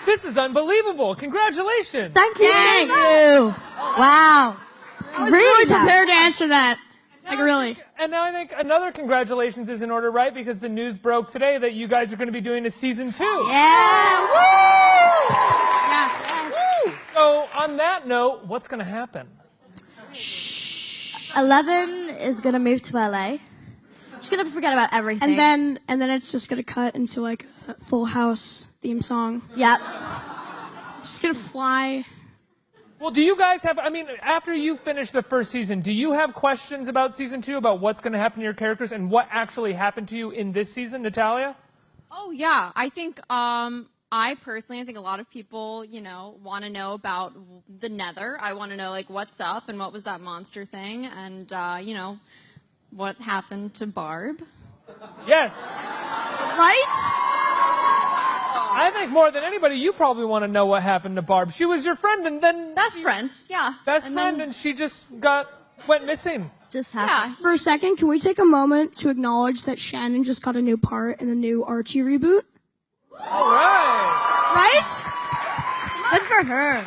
This is unbelievable. Congratulations. Thank you. Thank you. Wow. I was really prepared to answer that. Like, really. And now I think another congratulations is in order, right? Because the news broke today that you guys are going to be doing a season 2. Yeah. Woo! Yeah. Woo! So on that note, what's going to happen? 11 is gonna move to LA. She's gonna forget about everything. And then it's just gonna cut into like a Full House theme song. Yep. Just gonna fly. Well, do you guys have, I mean, after you finish the first season, do you have questions about season 2, about what's going to happen to your characters and what actually happened to you in this season, Natalia? Oh, yeah. I think, I think a lot of people, you know, want to know about the Nether. I want to know, like, what's up and what was that monster thing and, you know, what happened to Barb. Yes. Right? I think more than anybody, you probably want to know what happened to Barb. She was your friend and then... Best friend, yeah. Best friend, and she just went missing. Just happened. Yeah. For a second, can we take a moment to acknowledge that Shannon just got a new part in the new Archie reboot? All right. Right? Good for her.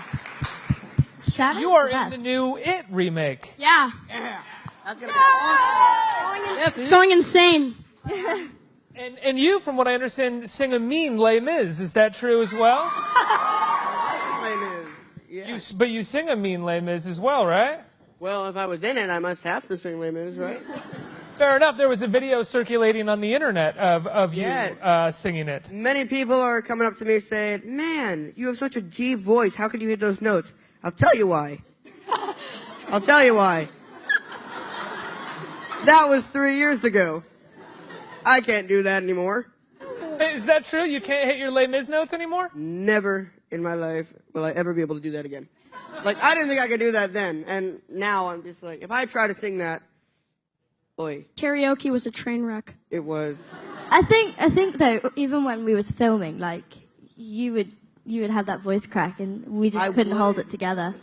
Shannon's You are the in the best. new It remake. Yeah. Yeah. That's gonna be awesome. It's going insane. And you, from what I understand, sing a mean Les Mis. Is that true as well? Yeah. But you sing a mean Les Mis as well, right? Well, if I was in it, I must have to sing Les Mis, right? Fair enough. There was a video circulating on the internet of Yes. you singing it. Many people are coming up to me saying, man, you have such a deep voice. How could you hit those notes? I'll tell you why. I'll tell you why. That was 3 years ago. I can't do that anymore. Is that true? You can't hit your Les Mis notes anymore? Never in my life will I ever be able to do that again. Like, I didn't think I could do that then. And now I'm just like, if I try to sing that, boy, Karaoke was a train wreck. it was. I think though, even when we was filming, like you would have that voice crack, and we just I couldn't would. hold it together.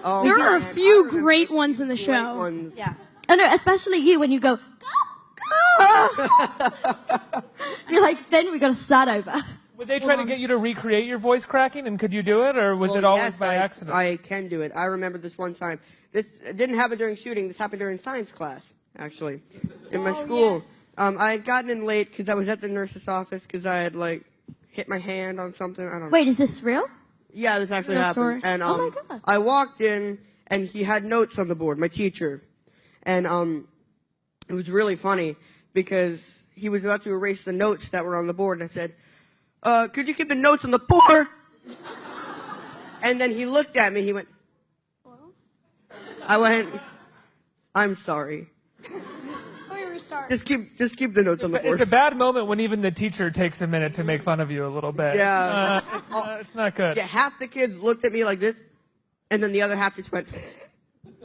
Oh, There are a man, few I remember great ones in the great show. ones. Yeah. Oh no, especially you when you go. You're like, Finn, we gotta start over. Would they try to get you to recreate your voice cracking, and could you do it, or was Well, it always yes, by accident? I can do it. I remember this one time. This didn't happen during shooting. This happened during science class, actually, in my school. yes. I had gotten in late because I was at the nurse's office because I had like hit my hand on something. I don't know. Wait, is this real? Yeah, this actually Real happened. story. And Oh my God. I walked in and he had notes on the board, my teacher, and it was really funny because he was about to erase the notes that were on the board, and I said, could you keep the notes on the board? And then he looked at me, he went, I went, I'm sorry. Just keep the notes on the It's a board. bad moment when even the teacher takes a minute to make fun of you a little bit. Yeah. It's not good. Yeah, half the kids looked at me like this, and then the other half just went,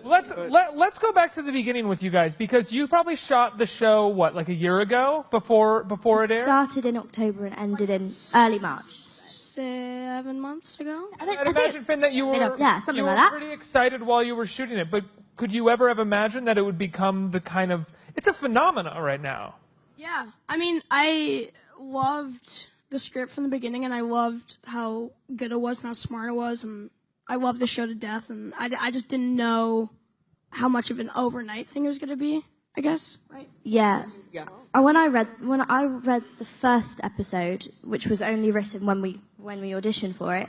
Let's go back to the beginning with you guys, because you probably shot the show like a year ago before it aired. Started in October and ended in early March. 7 months ago. I'd imagine, Finn, that you were Yeah, something you like were that. pretty excited while you were shooting it, but could you ever have imagined that it would become the kind of, it's a phenomena right now. Yeah, I mean, I loved the script from the beginning, and I loved how good it was and how smart it was, and I loved the show to death, and I just didn't know how much of an overnight thing it was going to be, I guess, right? Yeah. yeah. And when I read the first episode, which was only written when we auditioned for it,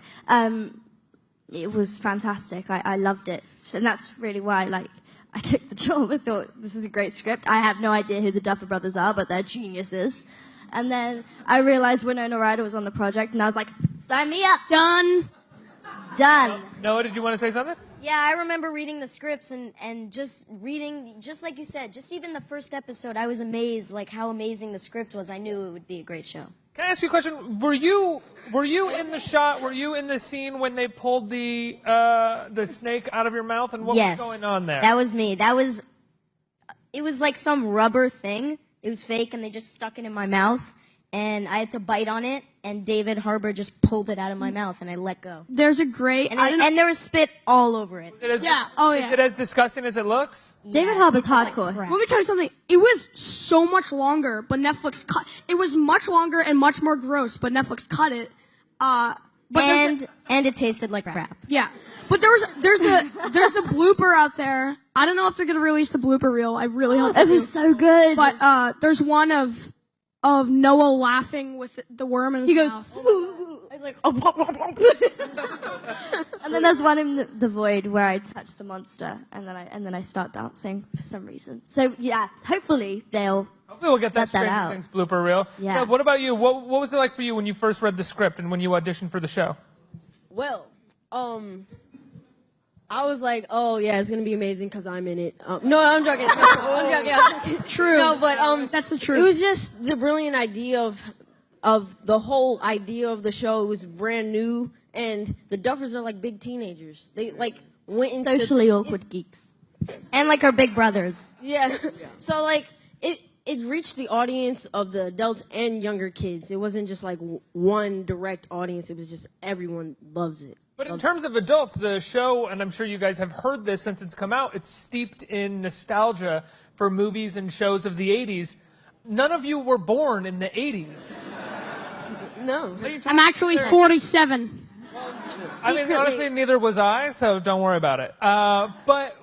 it was fantastic. I loved it, and that's really why I took the job. I thought this is a great script. I have no idea who the Duffer Brothers are, but they're geniuses. And then I realized Winona Ryder was on the project, and I was like, sign me up. Done. Noah, did you want to say something? Yeah, I remember reading the scripts and just reading, just like you said, just even the first episode, I was amazed, like how amazing the script was. I knew it would be a great show. Can I ask you a question? Were you in the shot? Were you in the scene when they pulled the snake out of your mouth? And what Yes, was going on there? that was me. It was like some rubber thing. It was fake, and they just stuck it in my mouth, and I had to bite on it, and David Harbour just pulled it out of my mouth, and I let go. There's a great... And there was spit all over it. Is yeah. it as disgusting as it looks? David Harbour's hardcore. Let me tell you something. It was so much longer, but Netflix cut... It was much longer and much more gross, but Netflix cut it. and it tasted like crap. Yeah, but there's a blooper out there. I don't know if they're gonna release the blooper reel. I really hope It they was do. so good. But there's one of Noah laughing with the worm in his mouth. I was like, And then there's one in the void where I touch the monster, and then I start dancing for some reason. So yeah, hopefully they'll. Hopefully we'll get that Let that Stranger out. Things blooper reel. Yeah. What about you? What was it like for you when you first read the script and when you auditioned for the show? Well, I was like, oh yeah, it's gonna be amazing because I'm in it. No, I'm joking. I'm joking. True. No, but That's the it truth. was just the brilliant idea of the whole idea of the show. It was brand new, and the Duffers are like big teenagers. They like went into Socially awkward geeks. and like our big brothers. Yeah. So like it reached the audience of the adults and younger kids. It wasn't just like one direct audience. It was just everyone loves it. But in terms of adults, the show, and I'm sure you guys have heard this since it's come out, it's steeped in nostalgia for movies and shows of the 80s. None of you were born in the 80s. No. I'm actually 47. I mean, honestly, neither was I, so don't worry about it. But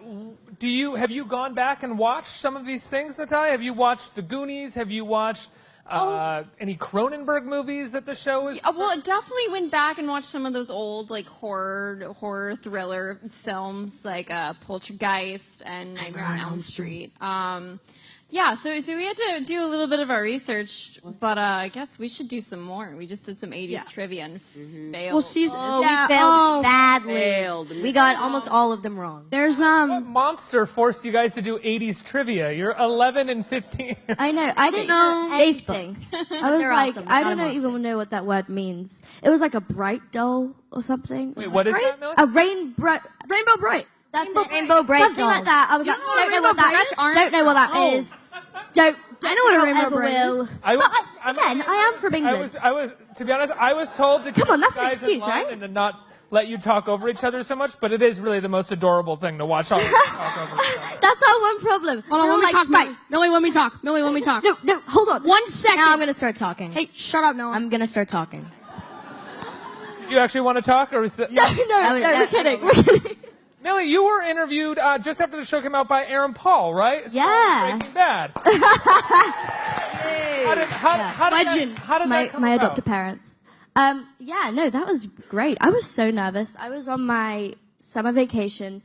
have you gone back and watched some of these things, Natalia? Have you watched The Goonies? Have you watched any Cronenberg movies that the show is? Well, I definitely went back and watched some of those old like horror thriller films like Poltergeist and Nightmare on Elm Street. Yeah, so we had to do a little bit of our research, but I guess we should do some more. We just did some 80s trivia and failed. Well, season. Oh, yeah, we failed badly. Failed. We got almost all of them wrong. There's What monster forced you guys to do 80s trivia? You're 11 and 15. I know. I didn't know anything. I was They're like, awesome. I Not don't a know monster. even know what that word means. It was like a bright doll or something. Wait, what is that, Millie? A rainbow. Rainbow Bright. That's Rainbow Bright something dolls. like that. I was You like, know what don't know Rainbow what that Bright is. is? Don't know what that is. Don't I know what a think Rainbow I'll ever Bright will. is. Again, I am from England. I was, to be honest, I was told to keep Come on, that's you an guys in excuse, line right? and to not let you talk over each other so much, but it is really the most adorable thing to watch all of you talk over each other. That's our one problem. Hold on, We're let me like, talk, right. Millie. Millie, let me talk. Millie, let me talk. No, hold on. 1 second. Now I'm gonna start talking. Hey, shut up, Noah. I'm gonna start talking. Do you actually want to talk, or is it? No, we're kidding. We're kidding. Millie, you were interviewed just after the show came out by Aaron Paul, right? Yeah. Breaking Bad. How did Legend. How did that come My about? adopted parents. Yeah, no, that was great. I was so nervous. I was on my summer vacation,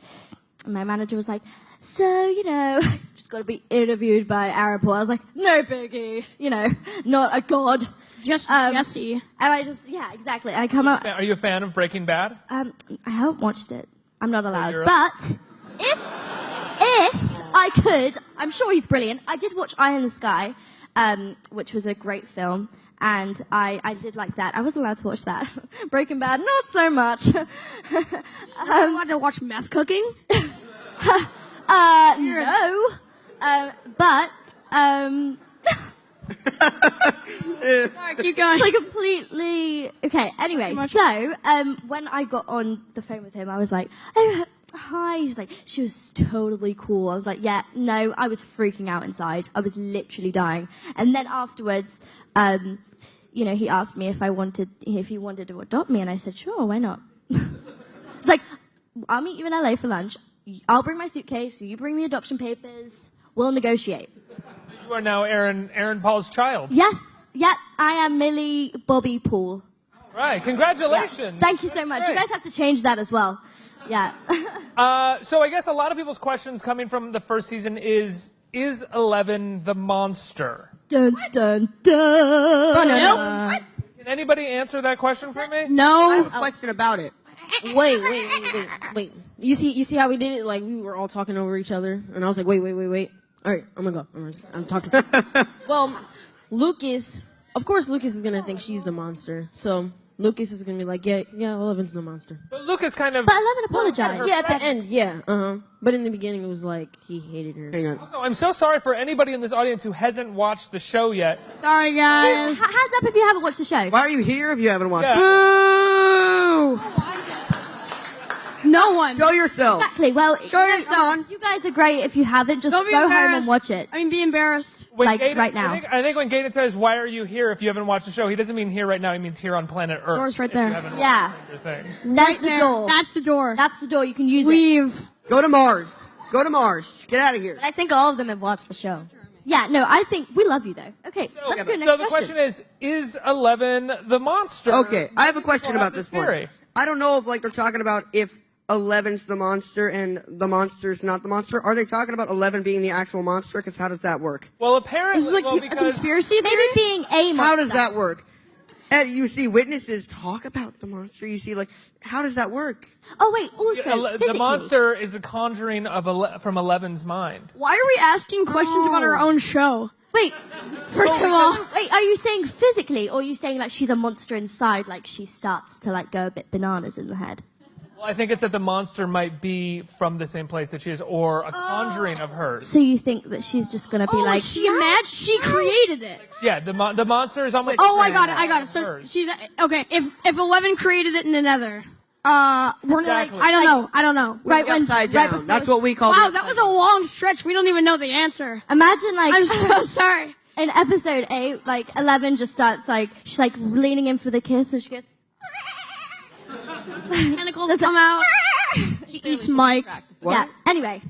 and my manager was like, so, just got to be interviewed by Aaron Paul. I was like, no biggie, not a god. Just Jesse. And I just, yeah, exactly. I come up, Are you a fan of Breaking Bad? I haven't watched it. I'm not allowed. you're- But if I could, I'm sure he's brilliant. I did watch Eye in the Sky, which was a great film. And I did like that. I was allowed to watch that. Breaking Bad, not so much. I wanted to watch meth cooking. No. But, Sorry, keep going. like completely, okay, anyway, so, when I got on the phone with him, I was like, oh, hi. He's like, she was totally cool. I was like, yeah, no, I was freaking out inside. I was literally dying. And then afterwards, he asked me if he wanted to adopt me, and I said, sure, why not? It's like, I'll meet you in LA for lunch. I'll bring my suitcase. You bring the adoption papers. We'll negotiate. You are now Aaron Paul's child. Yes, yeah, I am Millie Bobby Paul. Right. Congratulations. Thank you so much. You Great. guys have to change that as well. Yeah. So I guess a lot of people's questions coming from the first season is 11 the monster? Dun dun dun. Oh, no. Can anybody answer that question for me? I No. have a question about it. Wait. You see how we did it? Like we were all talking over each other, and I was like, wait. All right, I'm gonna go. I'm talking. Well, Lucas. Of course, Lucas is gonna think she's the monster. So Lucas is gonna be like, yeah, Eleven's the monster. But Lucas kind of. But 11 apologized. Yeah, at the end, yeah. But in the beginning, it was like he hated her. Hang on. So I'm so sorry for anybody in this audience who hasn't watched the show yet. Sorry, guys. Hands up if you haven't watched the show. Why are you here if you haven't watched Yeah. it? Boo! No one. Show yourself. Exactly. Well, Show yourself. you guys are great. If you haven't, just Don't be go home and embarrassed. watch it. I mean, be embarrassed. When Like, Gaten- right now. I think when Gaten says, "Why are you here?" If you haven't watched the show, he doesn't mean here right now. He means here on planet Earth. Door's right if you there. haven't watched Yeah. Stranger Things. That's Right the there. door. That's the door. That's the door. You can use it. Leave. Go to Mars. Go to Mars. Get out of here. I think all of them have watched the show. Yeah, no, I think we love you though. Okay, let's go next So the question is Eleven the monster? Okay, I have a question People about have this one. theory. I don't know if like they're talking about if 11's the monster and the monster's not the monster. Are they talking about 11 being the actual monster? Because how does that work? Well, apparently, This is like well, a because conspiracy theory. Maybe being a monster. How does that work? And you see witnesses talk about the monster. You see, like, how does that work? Oh wait, also the physically. monster is a conjuring of from 11's mind. Why are we asking questions about our own show? Wait, First of all, wait, are you saying physically, or are you saying like she's a monster inside, like she starts to like go a bit bananas in the head? Well, I think it's that the monster might be from the same place that she is, or a conjuring of hers. So you think that she's just gonna be like, she created it. Yeah, the monster is almost. Oh, I got it. So hers. she's okay. If 11 created it in the Nether, we're Exactly. I don't know. right when Upside right down. before That's what we call Wow, the that was a long stretch. We don't even know the answer. Imagine like I'm so sorry. in episode 8, like 11 just starts like she's like leaning in for the kiss, and she goes. Tentacles come out. She eats Mike. What? Yeah. Anyway.